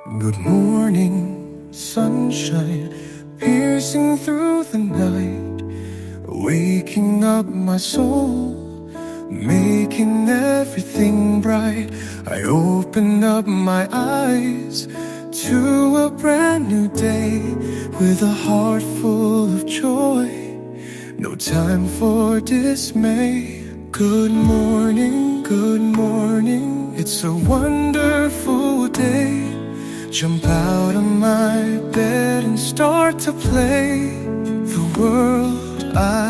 Good morning, sunshine, piercing through the night, waking up my soul, making everything bright. I open up my eyes to a brand new day, with a heart full of joy, no time for dismay. Good morning, it's a wonderful day. Jump out of my bed and start to play. The world I